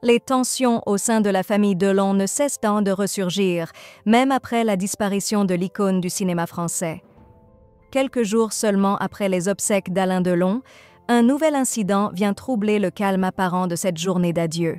Les tensions au sein de la famille Delon ne cessent de ressurgir, même après la disparition de l'icône du cinéma français. Quelques jours seulement après les obsèques d'Alain Delon, un nouvel incident vient troubler le calme apparent de cette journée d'adieu.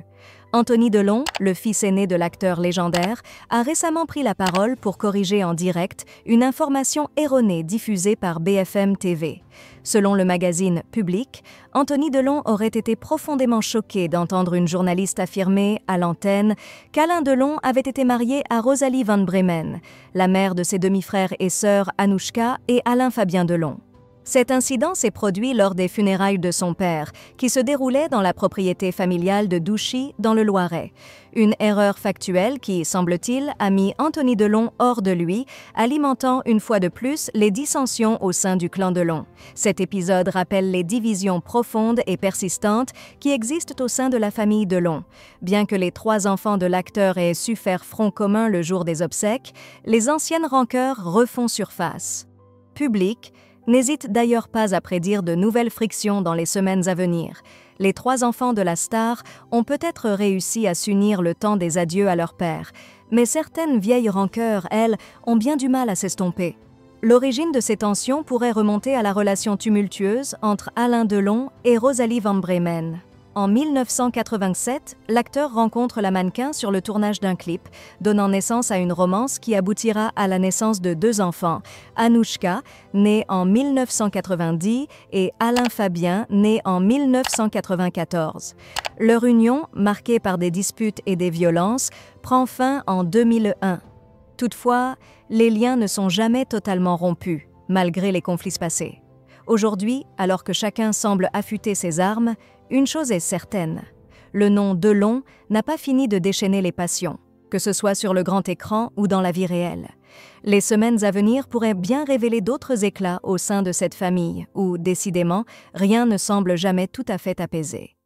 Anthony Delon, le fils aîné de l'acteur légendaire, a récemment pris la parole pour corriger en direct une information erronée diffusée par BFM TV. Selon le magazine Public, Anthony Delon aurait été profondément choqué d'entendre une journaliste affirmer, à l'antenne, qu'Alain Delon avait été marié à Rosalie Van Bremen, la mère de ses demi-frères et sœurs Anouchka et Alain Fabien Delon. Cet incident s'est produit lors des funérailles de son père, qui se déroulaient dans la propriété familiale de Douchy, dans le Loiret. Une erreur factuelle qui, semble-t-il, a mis Anthony Delon hors de lui, alimentant une fois de plus les dissensions au sein du clan Delon. Cet épisode rappelle les divisions profondes et persistantes qui existent au sein de la famille Delon. Bien que les 3 enfants de l'acteur aient su faire front commun le jour des obsèques, les anciennes rancœurs refont surface. Public n'hésite d'ailleurs pas à prédire de nouvelles frictions dans les semaines à venir. Les 3 enfants de la star ont peut-être réussi à s'unir le temps des adieux à leur père, mais certaines vieilles rancœurs, elles, ont bien du mal à s'estomper. L'origine de ces tensions pourrait remonter à la relation tumultueuse entre Alain Delon et Rosalie Van Bremen. En 1987, l'acteur rencontre la mannequin sur le tournage d'un clip, donnant naissance à une romance qui aboutira à la naissance de 2 enfants, Anouchka, née en 1990, et Alain Fabien, né en 1994. Leur union, marquée par des disputes et des violences, prend fin en 2001. Toutefois, les liens ne sont jamais totalement rompus, malgré les conflits passés. Aujourd'hui, alors que chacun semble affûter ses armes, une chose est certaine, le nom Delon n'a pas fini de déchaîner les passions, que ce soit sur le grand écran ou dans la vie réelle. Les semaines à venir pourraient bien révéler d'autres éclats au sein de cette famille où, décidément, rien ne semble jamais tout à fait apaisé.